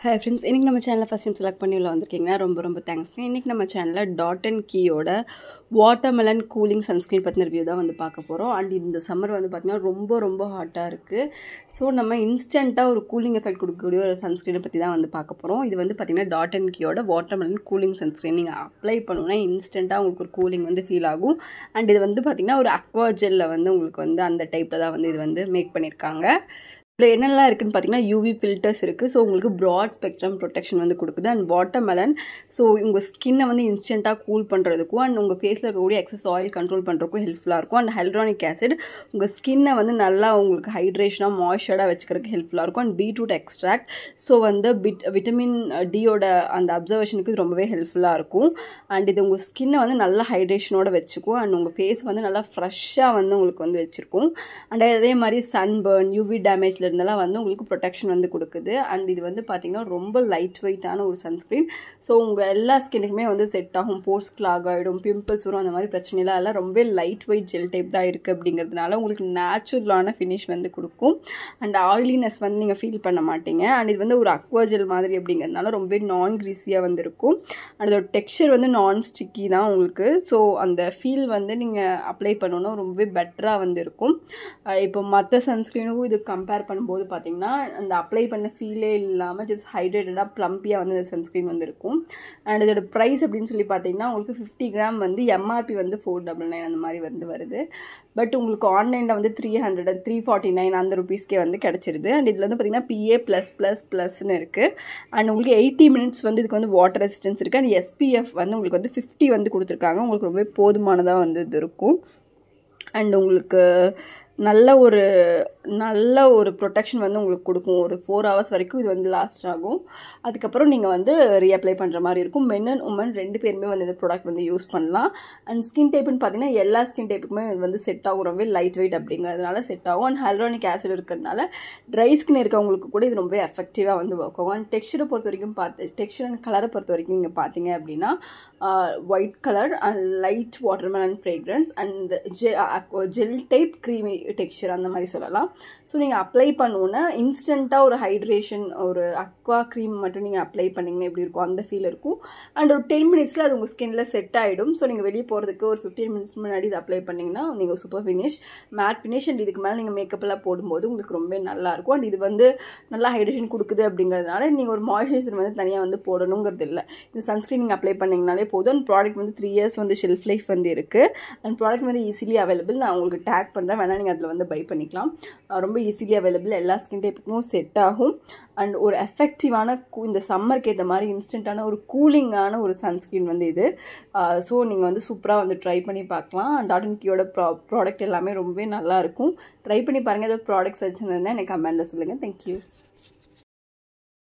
Hi friends, இன்னைக்கு நம்ம சேனலை ஃபர்ஸ்ட் டைம் செலக்ட் பண்ணி உள்ள வந்திருக்கீங்கன்னா ரொம்ப தேங்க்ஸ்ங்க. இன்னைக்கு நம்ம சேனலில் டாட் அண்ட் கீயோட வாட்டர்மெலன் கூலிங் சன்ஸ்க்ரீன் பற்றின ரிவ்யூ தான் வந்து பார்க்க போகிறோம். அண்ட் இந்த சம்மர் வந்து பார்த்திங்கன்னா ரொம்ப ஹாட்டாக இருக்குது. ஸோ நம்ம இன்ஸ்டண்ட்டாக ஒரு கூலிங் எஃபெக்ட் கொடுக்கக்கூடிய ஒரு சன்ஸ்க்ரீனை பற்றி தான் வந்து பார்க்க போகிறோம். இது வந்து பார்த்திங்கன்னா டாட் அண்ட் கீயோட வாட்டர்மெலன் கூலிங் சன்ஸ்க்ரீன். நீங்கள் அப்ளை பண்ணணுன்னா இன்ஸ்டண்ட்டாக உங்களுக்கு ஒரு கூலிங் வந்து ஃபீல் ஆகும். அண்ட் இது வந்து பார்த்திங்கன்னா ஒரு அக்வா ஜெல்லில் வந்து உங்களுக்கு வந்து அந்த டைப்பில் தான் வந்து இது வந்து மேக் பண்ணியிருக்காங்க. இதில் என்னெல்லாம் இருக்குதுன்னு பார்த்தீங்கன்னா யூவி ஃபில்டர்ஸ் இருக்குது. ஸோ உங்களுக்கு ப்ராட் ஸ்பெக்ட்ரம் ப்ரொடெக்ஷன் வந்து கொடுக்குது. அண்ட் வாட்டர்மெலன் ஸோ உங்கள் ஸ்கின்னை வந்து இன்ஸ்டண்ட்டாக கூல் பண்ணுறதுக்கும் அண்ட் உங்கள் ஃபேஸில் இருக்கக்கூடிய எக்ஸஸ் ஆயில் கண்ட்ரோல் பண்ணுறதுக்கும் ஹெல்ப்ஃபுல்லாக இருக்கும். அண்ட் ஹைல்ட்ரானிக் ஆசிட் உங்கள் ஸ்கின்னை வந்து நல்லா உங்களுக்கு ஹைட்ரேஷனாக மாய்ஸ்சராக வச்சுக்கிறதுக்கு ஹெல்ப்ஃபுல்லாக இருக்கும். அண்ட் பீட்ரூட் எக்ஸ்ட்ராக்ட் ஸோ வந்து விட்டமின் டியோட அந்த அப்சர்வேஷனுக்கு இது ரொம்பவே ஹெல்ப்ஃபுல்லாக இருக்கும். அண்ட் இது உங்கள் ஸ்கின்னை வந்து நல்லா ஹைட்ரேஷனோட வச்சுக்கும். அண்ட் உங்கள் ஃபேஸ் வந்து நல்லா ஃப்ரெஷ்ஷாக வந்து உங்களுக்கு வந்து வச்சுருக்கும். அண்ட் அதே மாதிரி சன்பர்ன் யூவி டேமேஜில் இருந்தெல்லாம் வந்து உங்களுக்கு ப்ரொடெக்ஷன் வந்து கொடுக்குது. அண்ட் இது வந்து பார்த்திங்கன்னா ரொம்ப லைட் வெயிட்டான ஒரு சன்ஸ்க்ரீன். ஸோ உங்கள் எல்லா ஸ்கின்னுக்குமே வந்து செட் ஆகும். போர்ஸ் கிளாக் ஆகிடும், பிம்பிள்ஸ் வரும், அந்த மாதிரி பிரச்சனைலாம் எல்லாம் ரொம்ப லைட் வெயிட் ஜெல் டைப் தான் இருக்குது. அப்படிங்கிறதுனால உங்களுக்கு நேச்சுரலான ஃபினிஷ் வந்து கொடுக்கும். அண்ட் ஆயிலினஸ் வந்து நீங்கள் ஃபீல் பண்ண மாட்டீங்க. அண்ட் இது வந்து ஒரு அக்வா ஜெல் மாதிரி அப்படிங்கிறதுனால ரொம்ப நான் கிரீஸியாக வந்து இருக்கும். அண்ட் அதோட டெக்ஸ்சர் வந்து நான் ஸ்டிக்கி தான் உங்களுக்கு. ஸோ அந்த ஃபீல் வந்து நீங்கள் அப்ளை பண்ணணும் ரொம்பவே பெட்டராக வந்து இருக்கும். இப்போ மற்ற சன்ஸ்க்ரீனுக்கும் இது கம்பேர் பண்ணும்போது பார்த்தீங்கன்னா அந்த அப்ளை பண்ண ஃபீலே இல்லாமல் ஜஸ்ட் ஹைட்ரேட்டடாக ப்ளம்பியாக வந்து இந்த சன்ஸ்க்ரீன் வந்து இருக்கும். அண்ட் இதோட ப்ரைஸ் அப்படின்னு சொல்லி பார்த்தீங்கன்னா உங்களுக்கு 50 கிராம் வந்து எம்ஆர்பி வந்து 499 அந்த மாதிரி வந்து வருது. பட் உங்களுக்கு ஆன்லைனில் வந்து 300 349 அந்த ருபீஸ்க்கே வந்து கிடச்சிருது. அண்ட் இதில் வந்து பார்த்தீங்கன்னா PA++++ன்னு இருக்குது. அண்ட் உங்களுக்கு 80 மினிட்ஸ் வந்து இதுக்கு வந்து வாட்டர் ரெசிஸ்டன்ஸ் இருக்குது. அண்ட் SPF வந்து உங்களுக்கு வந்து 50 வந்து கொடுத்துருக்காங்க. உங்களுக்கு ரொம்ப போதுமானதாக வந்து இது இருக்கும். அண்ட் உங்களுக்கு நல்ல ஒரு ப்ரொடெக்ஷன் வந்து உங்களுக்கு கொடுக்கும். ஒரு 4 hours வரைக்கும் இது வந்து லாஸ்ட் ஆகும். அதுக்கப்புறம் நீங்கள் வந்து ரீஅப்ளை பண்ணுற மாதிரி இருக்கும். மென் அண்ட் உமன் 2 பேருமே வந்து இந்த ப்ராடக்ட் வந்து யூஸ் பண்ணலாம். அண்ட் ஸ்கின் டைப்புன்னு பார்த்தீங்கன்னா எல்லா ஸ்கின் டைப்புக்குமே இது வந்து செட் ஆகும். ரொம்ப லைட் வெயிட் அப்படிங்கிறதுனால செட் ஆகும். அண்ட் ஹைல்ட்ரானிக் ஆசிட் இருக்கிறதுனால ட்ரை ஸ்கின் இருக்கவங்களுக்கு கூட இது ரொம்ப எஃபெக்டிவாக வந்து ஒர்க் ஆகும். அண்ட் டெக்ஸ்சரை பொறுத்த வரைக்கும் டெக்ஸ்சர் அண்ட் கலரை பொறுத்த வரைக்கும் நீங்கள் பார்த்தீங்க அப்படின்னா white colour and light watermelon fragrance and gel type creamy texture அந்த மாதிரி சொல்லலாம். ஸோ நீங்கள் அப்ளை பண்ணுவோன்னா இன்ஸ்டண்ட்டாக ஒரு ஹைட்ரேஷன் ஒரு அக்வா க்ரீம் மட்டும் நீங்கள் அப்ளை பண்ணிங்கன்னா எப்படி இருக்கும் அந்த ஃபீல் இருக்கும். அண்ட் ஒரு 10 மினிட்ஸில் அது உங்கள் ஸ்கின்னில் செட் ஆகிடும். ஸோ நீங்கள் வெளியே போகிறதுக்கு ஒரு 15 மினிட்ஸ் முன்னாடி இது அப்ளை பண்ணிங்கன்னா நீங்கள் super finish matte finish. And இதுக்கு மேலே நீங்கள் மேக்கப்லாம் போடும்போது உங்களுக்கு ரொம்ப நல்லாயிருக்கும். அண்ட் இது வந்து நல்லா ஹைட்ரேஷன் கொடுக்குது அப்படிங்கிறதுனால நீங்கள் ஒரு மாய்ஸ்சரைசர் வந்து தனியாக வந்து போடணுங்கிறது இல்லை. இந்த சன்ஸ்க்ரீன் நீங்கள் அப்ளை பண்ணிங்கனாலே போதும். அண்ட் ப்ராடக்ட் வந்து 3 years வந்து ஷெல்ஃப் லைஃப் வந்து இருக்குது. அண்ட் ப்ராடக்ட் வந்து ஈஸிலி அவைலபிள். நான் உங்களுக்கு டேக் பண்ணுறேன், வேணால் நீங்கள் அதில் வந்து பை பண்ணிக்கலாம். ரொம்ப ஈஸிலி அவைலபிள், எல்லா ஸ்கின் டைப்புக்கும் செட் ஆகும். அண்ட் ஒரு எஃபெக்டிவான இந்த சம்மருக்கு ஏற்ற மாதிரி இன்ஸ்டண்ட்டான ஒரு கூலிங்கான ஒரு சன்ஸ்க்ரீன் வந்து இது. ஸோ நீங்கள் வந்து சூப்பராக வந்து ட்ரை பண்ணி பார்க்கலாம். டாட் அண்ட் கீயோட ப்ராடக்ட் எல்லாமே ரொம்பவே நல்லாயிருக்கும். ட்ரை பண்ணி பாருங்கள். ஏதாவது ப்ராடக்ட் சஜஷன் இருந்தால் எனக்கு கமெண்ட்டில் சொல்லுங்கள். தேங்க்யூ.